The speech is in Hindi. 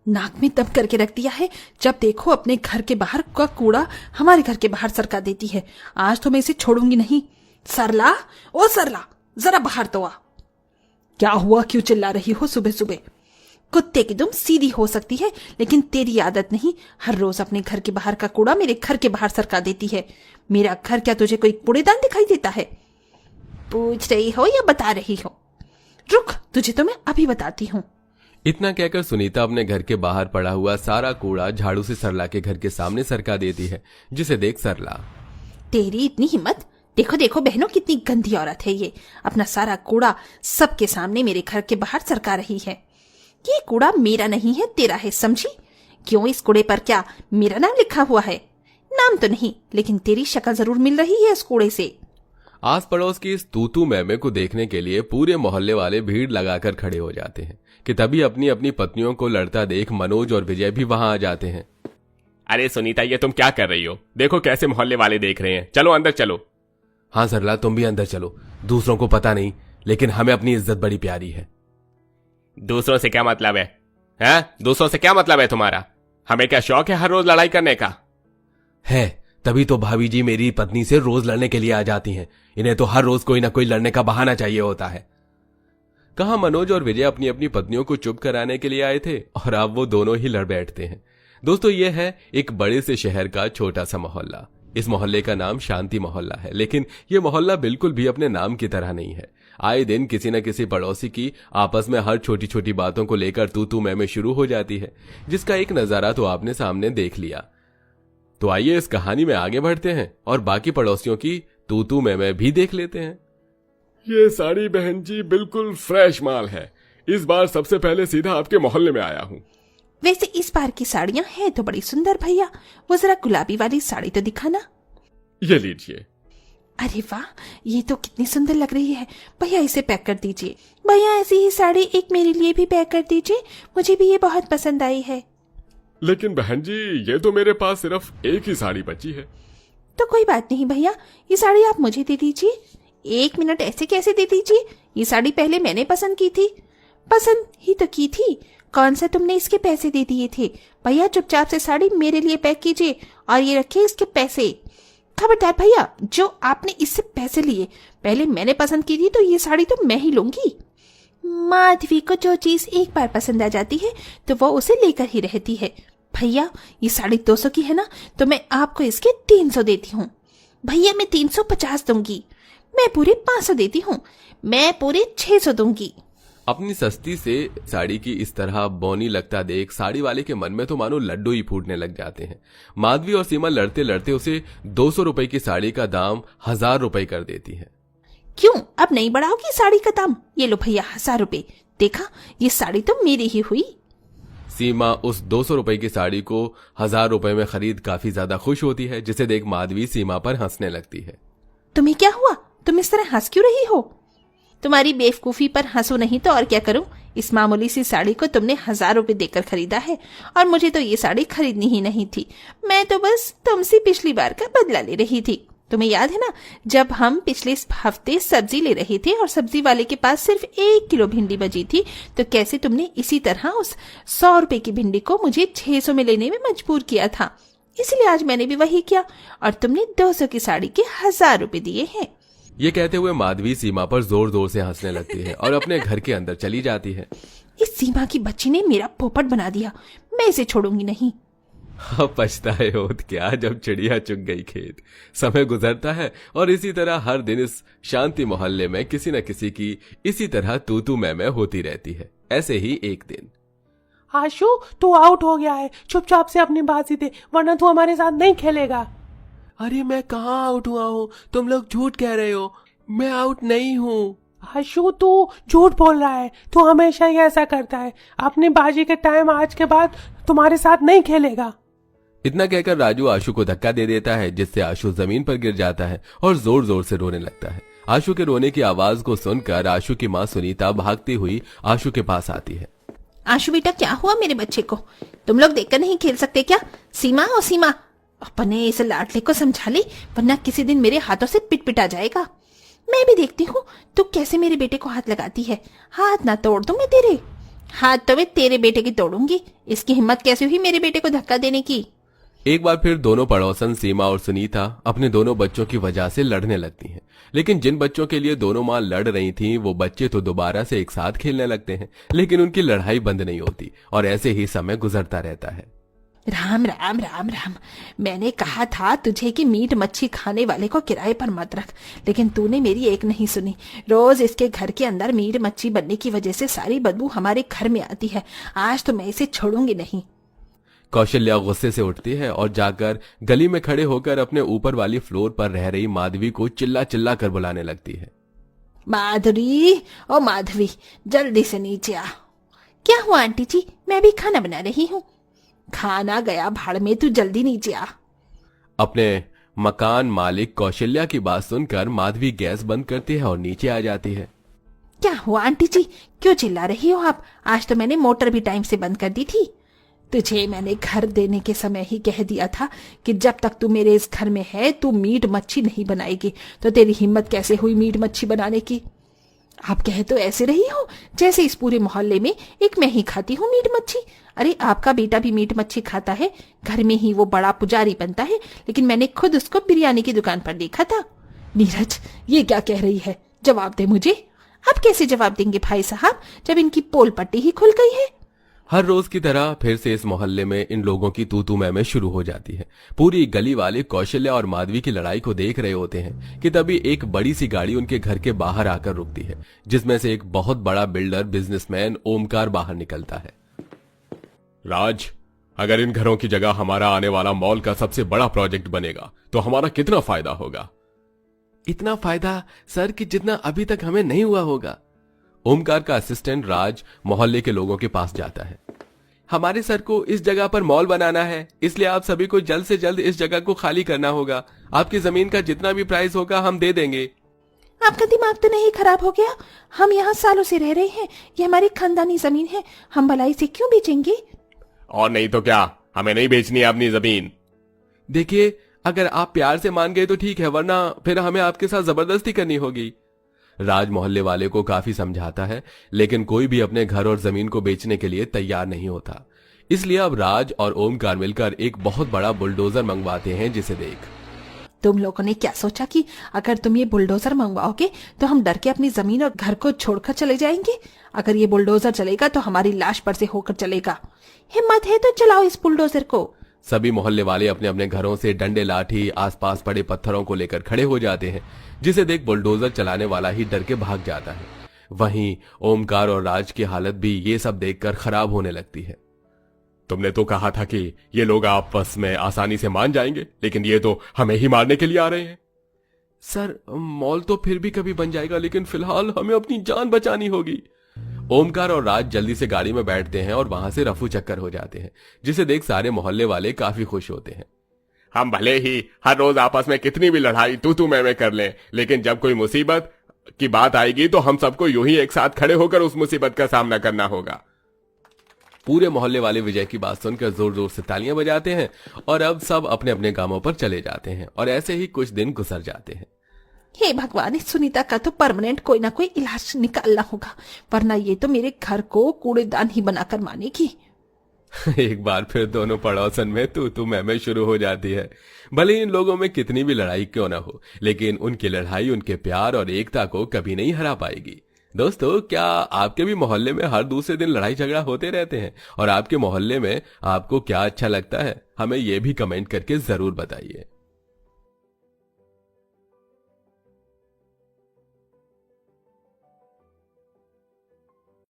नाक में दब करके रख दिया है। जब देखो अपने घर के बाहर का कूड़ा हमारे घर के बाहर सरका देती है। आज तो मैं इसे छोड़ूंगी नहीं। सरला, ओ सरला, जरा बाहर तो आ। क्या हुआ, क्यों चिल्ला रही हो सुबह सुबह? कुत्ते की दुम सीधी हो सकती है, लेकिन तेरी आदत नहीं। हर रोज अपने घर के बाहर का कूड़ा मेरे घर के बाहर सरका देती है। मेरा घर क्या तुझे कोई कूड़ेदान दिखाई देता है? पूछ रही हो या बता रही हो? रुक, तुझे तो मैं अभी बताती हूँ। इतना कहकर सुनीता अपने घर के बाहर पड़ा हुआ सारा कूड़ा झाड़ू से सरला के घर के सामने सरका देती है, जिसे देख सरला, तेरी इतनी हिम्मत! देखो देखो बहनों, कितनी गंदी औरत है ये। अपना सारा कूड़ा सबके सामने मेरे घर के बाहर सरका रही है। ये कूड़ा मेरा नहीं है, तेरा है, समझी? क्यों, इस कूड़े पर क्या मेरा नाम लिखा हुआ है? नाम तो नहीं, लेकिन तेरी शक्ल जरूर मिल रही है इस कूड़े से। आस पड़ोस की इस तूतू मैमे को देखने के लिए पूरे मोहल्ले वाले भीड़ लगाकर खड़े हो जाते हैं कि तभी अपनी अपनी पत्नियों को लड़ता देख मनोज और विजय भी वहां आ जाते हैं। अरे सुनीता, ये तुम क्या कर रही हो? देखो कैसे मोहल्ले वाले देख रहे हैं। चलो अंदर चलो। हाँ सरला, तुम भी अंदर चलो। दूसरों को पता नहीं, लेकिन हमें अपनी इज्जत बड़ी प्यारी है। दूसरों से क्या मतलब है? दूसरों से क्या मतलब है तुम्हारा? हमें क्या शौक है हर रोज लड़ाई करने का? है, तभी तो भाभी जी मेरी पत्नी से रोज लड़ने के लिए आ जाती हैं। इन्हें तो हर रोज कोई ना कोई लड़ने का बहाना चाहिए होता है। कहा मनोज और विजय अपनी अपनी पत्नियों को चुप कराने के लिए आए थे और अब वो दोनों ही लड़ बैठते हैं। दोस्तों, ये है एक बड़े से शहर का छोटा सा मोहल्ला। इस मोहल्ले का नाम शांति मोहल्ला है, लेकिन ये मोहल्ला बिल्कुल भी अपने नाम की तरह नहीं है। आए दिन किसी न किसी पड़ोसी की आपस में हर छोटी छोटी बातों को लेकर तू मैं शुरू हो जाती है, जिसका एक नजारा तो आपने सामने देख लिया। तो आइए इस कहानी में आगे बढ़ते हैं और बाकी पड़ोसियों की तू मैं भी देख लेते हैं। ये साड़ी बहन जी बिल्कुल फ्रेश माल है। इस बार सबसे पहले सीधा आपके मोहल्ले में आया हूँ। वैसे इस बार की साड़ियां हैं तो बड़ी सुंदर भैया। वो जरा गुलाबी वाली साड़ी तो दिखाना। ये लीजिए। अरे वाह, ये तो कितनी सुंदर लग रही है। भैया इसे पैक कर दीजिए। भैया ऐसी ही साड़ी एक मेरे लिए भी पैक कर दीजिए, मुझे भी ये बहुत पसंद आई है। लेकिन बहन जी, ये तो मेरे पास सिर्फ एक ही साड़ी बची है। तो कोई बात नहीं भैया, ये साड़ी आप मुझे दे दीजिए। एक मिनट, ऐसे कैसे दे दीजिए? ये साड़ी पहले मैंने पसंद की थी। पसंद ही तो की थी, कौन सा तुमने इसके पैसे दे दिए थे? भैया चुपचाप से साड़ी मेरे लिए पैक कीजिए और ये रखिए इसके पैसे। खबरदार भैया, जो आपने इससे पैसे लिए पहले मैंने पसंद की थी, तो ये साड़ी तो मैं ही लूंगी। माधवी को जो चीज एक बार पसंद आ जाती है तो वो उसे लेकर ही रहती है। भैया ये साड़ी 200 की है ना, तो मैं आपको इसके 300 देती हूँ। भैया मैं 350 दूंगी। मैं पूरे 500 देती हूँ। मैं पूरे 600 दूंगी। अपनी सस्ती से साड़ी की इस तरह बौनी लगता देख साड़ी वाले के मन में तो मानो लड्डू ही फूटने लग जाते हैं। माधवी और सीमा लड़ते लड़ते उसे 200 रुपए की साड़ी का दाम 1000 रुपए कर देती है। क्यों, अब नहीं बढ़ाओगी साड़ी का दाम? ये लो भैया 1000 रुपए। देखा, ये साड़ी तो मेरी ही हुई। सीमा उस 200 रुपए की साड़ी को 1000 रुपए में खरीद काफी ज्यादा खुश होती है, जिसे देख माधवी सीमा पर हंसने लगती है। तुम्हें क्या हुआ? तुम इस तरह हंस क्यों रही हो? तुम्हारी बेवकूफी पर हंसू नहीं तो और क्या करूं? इस मामूली सी साड़ी को तुमने 1000 रुपए देकर खरीदा है और मुझे तो ये साड़ी खरीदनी ही नहीं थी। मैं तो बस तुमसे पिछली बार का बदला ले रही थी। तुम्हें याद है ना, जब हम पिछले हफ्ते सब्जी ले रहे थे और सब्जी वाले के पास सिर्फ 1 किलो भिंडी बची थी, तो कैसे तुमने इसी तरह उस 100 रुपए की भिंडी को मुझे 600 में लेने में मजबूर किया था। इसलिए आज मैंने भी वही किया और तुमने 200 की साड़ी के 1000 रुपए दिए हैं। ये कहते हुए माधवी सीमा पर जोर जोर से हंसने लगती है और अपने घर के अंदर चली जाती है। इस सीमा की बच्ची ने मेरा पोपट बना दिया, मैं इसे छोड़ूंगी नहीं। अब पछताए होत क्या, जब चिड़िया चुग गई खेत। समय गुजरता है और इसी तरह हर दिन इस शांति मोहल्ले में किसी न किसी की इसी तरह तू मैं होती रहती है। ऐसे ही एक दिन, आशु तू आउट हो गया है, चुपचाप से अपनी बाजी दे वरना तू हमारे साथ नहीं खेलेगा। अरे मैं कहाँ आउट हुआ हूँ, तुम लोग झूठ कह रहे हो, मैं आउट नहीं हूँ। आशु तू झूठ बोल रहा है, तू हमेशा ही ऐसा करता है। अपनी बाजी के टाइम आज के बाद तुम्हारे साथ नहीं खेलेगा। इतना कहकर राजू आशु को धक्का दे देता है, जिससे आशु जमीन पर गिर जाता है और जोर जोर से रोने लगता है। आशु के रोने की आवाज को सुनकर आशु की माँ सुनीता भागती हुई आशु के पास आती है। आशु बेटा, क्या हुआ मेरे बच्चे को? तुम लोग देखकर नहीं खेल सकते क्या? सीमा ओ सीमा, अपने इस लाडले को समझा ले, वरना किसी दिन मेरे हाथों से पिट जाएगा। मैं भी देखती हूँ तू कैसे मेरे बेटे को हाथ लगाती है। हाथ ना तोड़ दूं मैं तेरे। हाथ तो मैं तेरे बेटे की तोड़ूंगी। इसकी हिम्मत कैसे हुई मेरे बेटे को धक्का देने की। एक बार फिर दोनों पड़ोसन सीमा और सुनीता अपने दोनों बच्चों की वजह से लड़ने लगती हैं। लेकिन जिन बच्चों के लिए दोनों मां लड़ रही थीं, वो बच्चे तो दोबारा से एक साथ खेलने लगते हैं, लेकिन उनकी लड़ाई बंद नहीं होती और ऐसे ही समय गुजरता रहता है। राम राम राम राम, मैंने कहा था तुझे कि मीट मच्छी खाने वाले को किराए पर मत रख, लेकिन तूने मेरी एक नहीं सुनी। रोज इसके घर के अंदर मीट मच्छी बनने की वजह से सारी बदबू हमारे घर में आती है। आज तो मैं इसे छोड़ूंगी नहीं। कौशल्या गुस्से से उठती है और जाकर गली में खड़े होकर अपने ऊपर वाली फ्लोर पर रह रही माधवी को चिल्ला चिल्ला कर बुलाने लगती है। माधुरी, ओ माधवी, जल्दी से नीचे आ। क्या हुआ आंटी जी? मैं भी खाना बना रही हूँ। खाना गया भाड़ में, तू जल्दी नीचे आ। अपने मकान मालिक कौशल्या की बात सुनकर माधवी गैस बंद करती है और नीचे आ जाती है। क्या हुआ आंटी जी, क्यों चिल्ला रही हो आप? आज तो मैंने मोटर भी टाइम से बंद कर दी थी। तुझे मैंने घर देने के समय ही कह दिया था कि जब तक तू मेरे इस घर में है तू मीट मच्छी नहीं बनाएगी। तो तेरी हिम्मत कैसे हुई मीट मच्छी बनाने की? आप कह तो ऐसे रही हो जैसे इस पूरे मोहल्ले में एक मैं ही खाती हूँ मीट मच्छी। अरे आपका बेटा भी मीट मच्छी खाता है, घर में ही वो बड़ा पुजारी बनता है, लेकिन मैंने खुद उसको बिरयानी की दुकान पर देखा था। नीरज, ये क्या कह रही है? जवाब दे मुझे। अब कैसे जवाब देंगे भाई साहब जब इनकी पोल पट्टी ही खुल गई है। हर रोज की तरह फिर से इस मोहल्ले में इन लोगों की तू तू मैं शुरू हो जाती है। पूरी गली वाले कौशल्या और माधवी की लड़ाई को देख रहे होते हैं कि तभी एक बड़ी सी गाड़ी उनके घर के बाहर आकर रुकती है, जिसमें से एक बहुत बड़ा बिल्डर बिजनेसमैन ओमकार बाहर निकलता है। राज, अगर इन घरों की जगह हमारा आने वाला मॉल का सबसे बड़ा प्रोजेक्ट बनेगा तो हमारा कितना फायदा होगा? इतना फायदा सर कि जितना अभी तक हमें नहीं हुआ होगा। ओमकार का असिस्टेंट राज मोहल्ले के लोगों के पास जाता है। हमारे सर को इस जगह पर मॉल बनाना है, इसलिए आप सभी को जल्द से जल्द इस जगह को खाली करना होगा। आपकी जमीन का जितना भी प्राइस होगा हम दे देंगे। आपका दिमाग तो नहीं खराब हो गया? हम यहाँ सालों से रह रहे हैं, ये हमारी खानदानी जमीन है, हम भलाई से क्यों बेचेंगे? और नहीं तो क्या, हमें नहीं बेचनी है अपनी जमीन। देखिए, अगर आप प्यार से मान गए तो ठीक है, वरना फिर हमें आपके साथ जबरदस्ती करनी होगी। राज मोहल्ले वाले को काफी समझाता है, लेकिन कोई भी अपने घर और जमीन को बेचने के लिए तैयार नहीं होता। इसलिए अब राज और ओमकार मिलकर एक बहुत बड़ा बुलडोजर मंगवाते हैं, जिसे देख तुम लोगों ने क्या सोचा कि अगर तुम ये बुलडोजर मंगवाओगे तो हम डर के अपनी जमीन और घर को छोड़कर चले जाएंगे? अगर ये बुलडोजर चलेगा तो हमारी लाश पर से होकर चलेगा। हिम्मत है तो चलाओ इस बुलडोजर को। सभी मोहल्ले वाले अपने अपने घरों से डंडे लाठी आसपास पड़े पत्थरों को लेकर खड़े हो जाते हैं, जिसे देख बुलडोजर चलाने वाला ही डर के भाग जाता है। वहीं ओमकार और राज की हालत भी ये सब देखकर खराब होने लगती है। तुमने तो कहा था कि ये लोग आपस में आसानी से मान जाएंगे, लेकिन ये तो हमें ही मारने के लिए आ रहे हैं। सर, मॉल तो फिर भी कभी बन जाएगा, लेकिन फिलहाल हमें अपनी जान बचानी होगी। ओमकार और राज जल्दी से गाड़ी में बैठते हैं और वहां से रफू चक्कर हो जाते हैं, जिसे देख सारे मोहल्ले वाले काफी खुश होते हैं। हम भले ही हर रोज आपस में कितनी भी लड़ाई तू मैं कर लें, लेकिन जब कोई मुसीबत की बात आएगी तो हम सबको यूं ही एक साथ खड़े होकर उस मुसीबत का सामना करना होगा। पूरे मोहल्ले वाले विजय की बात सुनकर जोर जोर से तालियां बजाते हैं और अब सब अपने अपने कामों पर चले जाते हैं और ऐसे ही कुछ दिन गुजर जाते हैं। हे भगवान, इस सुनीता का तो परमानेंट कोई ना कोई इलाज निकालना होगा, वरना ये तो मेरे घर को कूड़ेदान ही बनाकर मानेगी। एक बार फिर दोनों पड़ोसन में तू मैं शुरू हो जाती है। भले इन लोगों में कितनी भी लड़ाई क्यों ना हो, लेकिन उनकी लड़ाई उनके प्यार और एकता को कभी नहीं हरा पाएगी। दोस्तों, क्या आपके भी मोहल्ले में हर दूसरे दिन लड़ाई झगड़ा होते रहते हैं? और आपके मोहल्ले में आपको क्या अच्छा लगता है, हमें यह भी कमेंट करके जरूर बताइए।